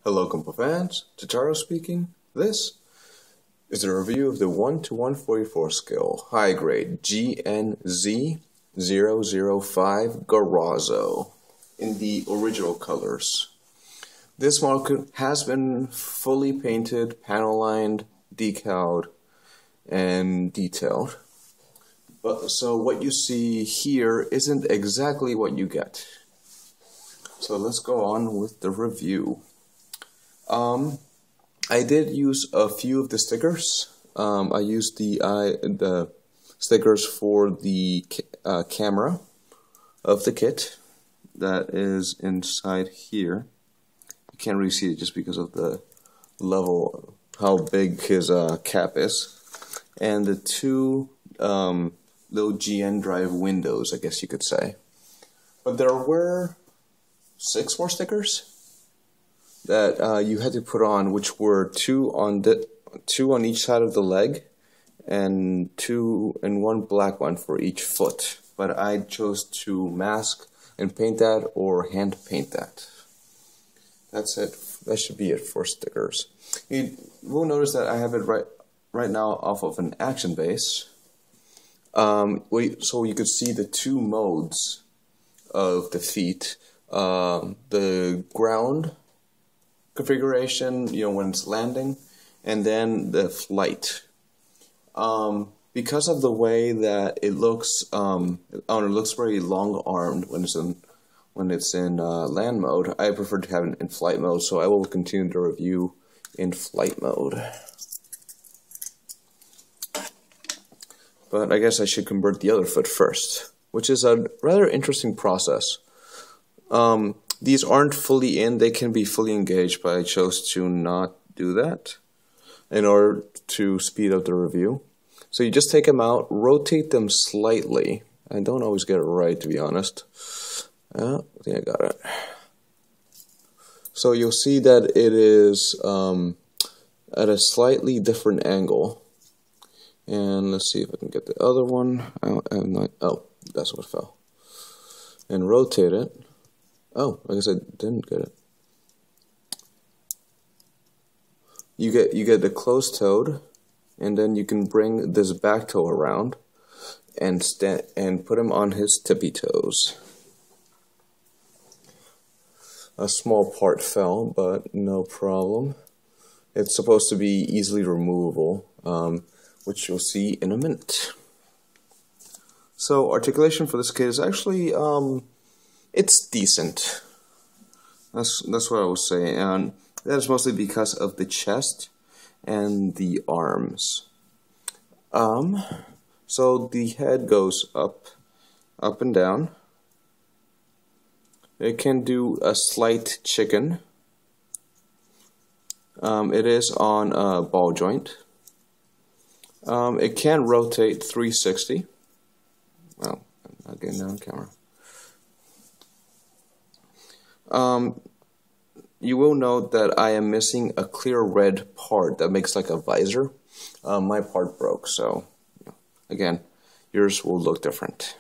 Hello Compo fans, Totaro speaking. This is a review of the 1 to 144 scale high grade GNZ-005 Garazzo in the original colors. This model has been fully painted, panel lined, decaled, and detailed. So what you see here isn't exactly what you get. So let's go on with the review. I did use a few of the stickers. I used the stickers for the camera of the kit that is inside here. You can't really see it just because of the level, how big his cap is. And the two little GN drive windows, I guess you could say. But there were 6 more stickers that you had to put on, which were two on each side of the leg, and 1 black one for each foot. But I chose to mask and paint that or hand paint that. That's it. That should be it for stickers. You will notice that I have it right now off of an action base. So you could see the 2 modes of the feet. The ground configuration, when it's landing, and then the flight. Because of the way that it looks, it looks very long-armed when it's in land mode. I prefer to have it in flight mode, so I will continue the review in flight mode. But I guess I should convert the other foot first, which is a rather interesting process. These aren't fully in, they can be fully engaged, but I chose to not do that in order to speed up the review. So you just take them out, rotate them slightly. I don't always get it right, to be honest. I think I got it. So you'll see that it is at a slightly different angle. And let's see if I can get the other one. Oh, that's what fell. And rotate it. Oh, I guess I didn't get it. You get the closed-toed, and then you can bring this back toe around and put him on his tippy toes. A small part fell, but no problem. It's supposed to be easily removable, which you'll see in a minute. So articulation for this kit is actually it's decent. That's what I would say, and that is mostly because of the chest and the arms. So the head goes up and down. It can do a slight chicken. It is on a ball joint. It can rotate 360. Well, I'm not getting that on camera. You will note that I am missing a clear red part that makes like a visor. My part broke, so again, yours will look different.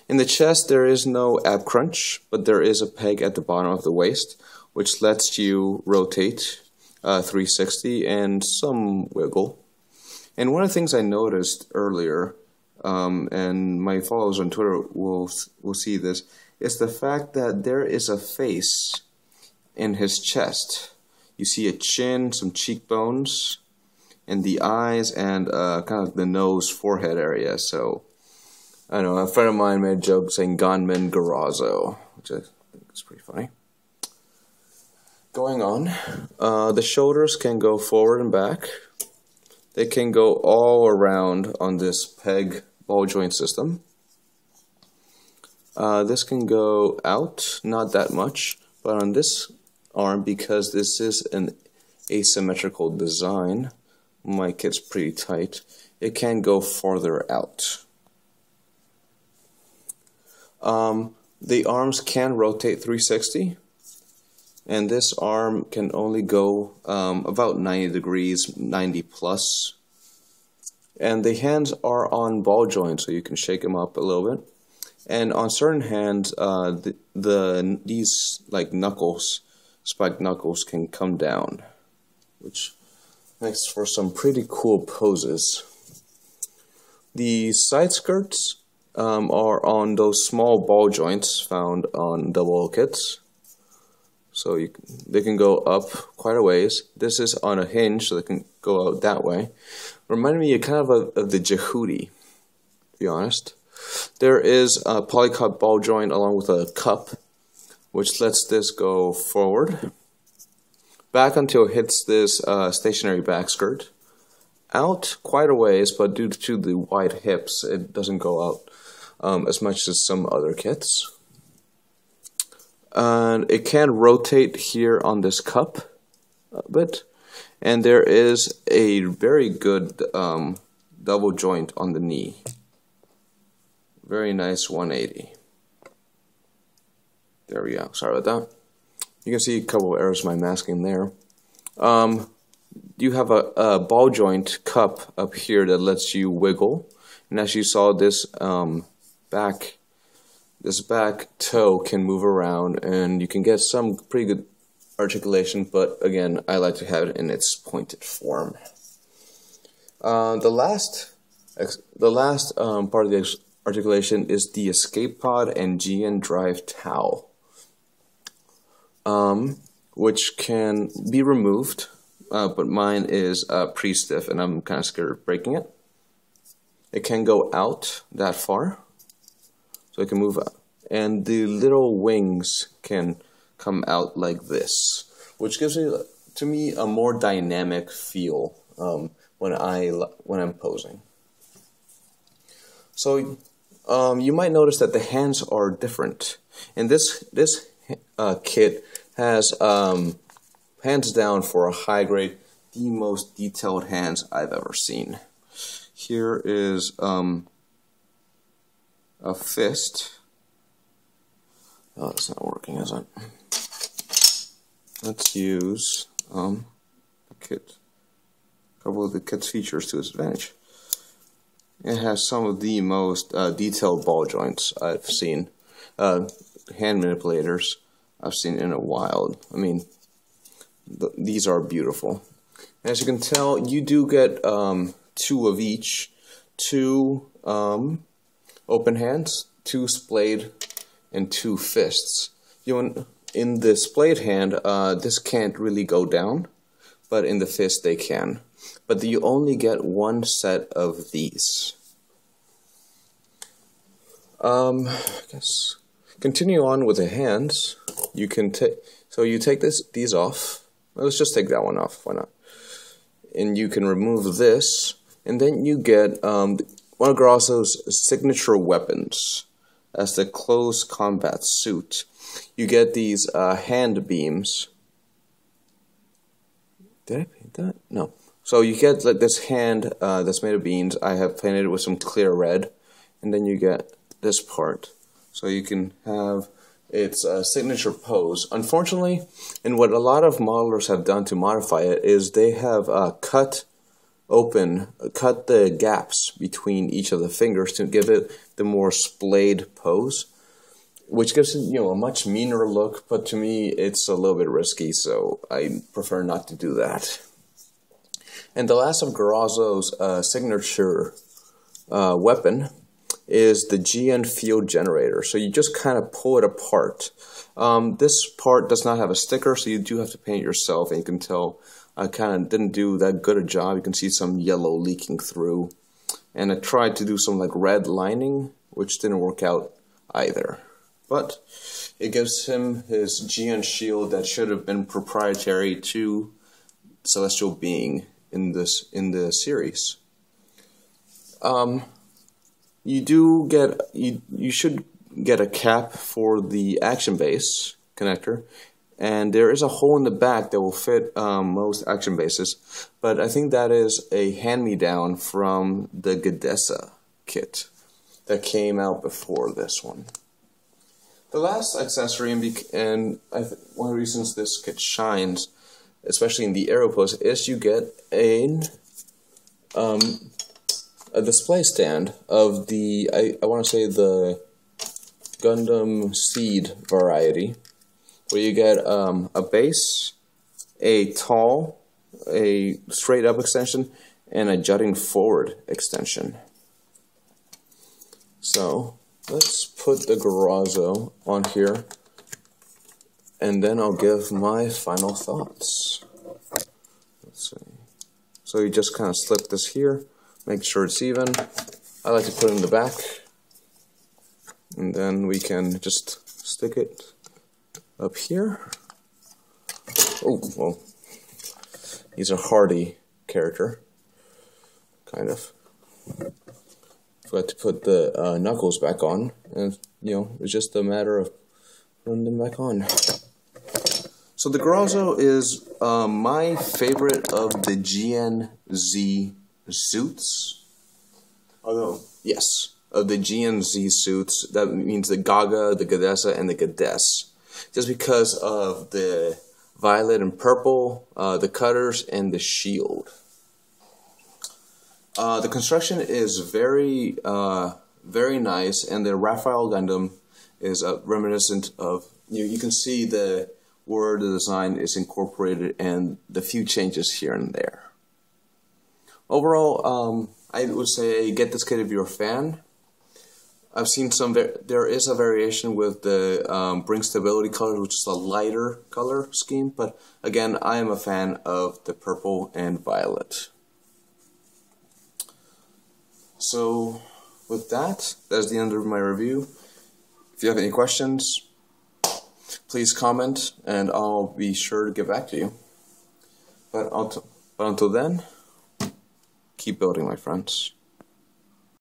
In the chest, there is no ab crunch, but there is a peg at the bottom of the waist, which lets you rotate 360 and some wiggle. And one of the things I noticed earlier, and my followers on Twitter will see this, is the fact that there is a face in his chest. You see a chin, some cheekbones, and the eyes, and kind of the nose, forehead area. So, I don't know, a friend of mine made a joke saying Gunman Garazzo, which I think is pretty funny. Going on, the shoulders can go forward and back. They can go all around on this peg ball joint system. This can go out, not that much, but on this arm, because this is an asymmetrical design, my kit's pretty tight, it can go farther out. The arms can rotate 360, and this arm can only go about 90 degrees, 90 plus. And the hands are on ball joints, so you can shake them up a little bit. And on certain hands, these like knuckles spiked knuckles can come down, which makes for some pretty cool poses. The side skirts are on those small ball joints found on double kits. So they can go up quite a ways. This is on a hinge, so they can go out that way. Reminded me kind of the Jehudi, to be honest. There is a polycot ball joint along with a cup, which lets this go forward, back until it hits this stationary back skirt. Out quite a ways, but due to the wide hips, it doesn't go out as much as some other kits. And it can rotate here on this cup a bit, and there is a very good double joint on the knee. Very nice 180. There we go. Sorry about that. You can see a couple of errors of my masking there. You have a ball joint cup up here that lets you wiggle, and as you saw, this back toe can move around, and you can get some pretty good articulation. But again, I like to have it in its pointed form. The last part of the articulation is the escape pod and GN drive towel, which can be removed. But mine is pretty stiff, and I'm kind of scared of breaking it. It can go out that far, so it can move out. And the little wings can come out like this, which gives to me a more dynamic feel when I'm posing. So you might notice that the hands are different. And this kit has hands down, for a high grade, the most detailed hands I've ever seen. Here is a fist. Oh, it's not working, is it? Let's use the kit. A couple of the kit's features to its advantage. It has some of the most detailed ball joints I've seen. Hand manipulators I've seen in a while. I mean, these are beautiful. As you can tell, you do get two of each. Two open hands, two splayed, and two fists. In the splayed hand, this can't really go down, but in the fist they can. But you only get one set of these. I guess continue on with the hands. You can you take these off. Let's just take that one off. Why not? And you can remove this, and then you get one of Garazzo's signature weapons as the close combat suit. You get these hand beams. Did I paint that? No. So you get like this hand that's made of beans. I have painted it with some clear red, and then you get this part. So you can have its signature pose. Unfortunately, and what a lot of modelers have done to modify it is they have cut the gaps between each of the fingers to give it the more splayed pose, which gives it, a much meaner look. But to me, it's a little bit risky, so I prefer not to do that. And the last of Garazzo's signature weapon is the GN field generator. So you just kind of pull it apart. This part does not have a sticker, so you do have to paint it yourself, and you can tell I kind of didn't do that good a job. You can see some yellow leaking through. And I tried to do some like red lining, which didn't work out either. But it gives him his GN shield that should have been proprietary to Celestial Being in the series. You should get a cap for the action base connector, and there is a hole in the back that will fit most action bases, but I think that is a hand-me-down from the Gadessa kit that came out before this one. The last accessory, and one of the reasons this kit shines, especially in the aero pose, is you get a display stand of I want to say the Gundam Seed variety. where you get a base, a tall, a straight up extension, and a jutting forward extension. So let's put the Garazzo on here, and then I'll give my final thoughts. Let's see. So you just kind of slip this here, make sure it's even. I like to put it in the back, and then we can just stick it up here. Oh, well, he's a hardy character, kind of. Forgot to put the knuckles back on, and it's just a matter of putting them back on. So the Garazzo is my favorite of the GNZ suits. Although, yes, of the GNZ suits, that means the Gaga, the Gadessa, and the Goddess. Just because of the violet and purple, the cutters, and the shield. The construction is very, very nice, and the Raphael Gundam is reminiscent of, you can see where the design is incorporated and the few changes here and there. Overall, I would say get this kit if you're a fan. I've seen there is a variation with the Bring Stability color, which is a lighter color scheme, but again, I am a fan of the purple and violet. So with that, that's the end of my review. If you have any questions, please comment and I'll be sure to get back to you. But until then, keep building, my friends.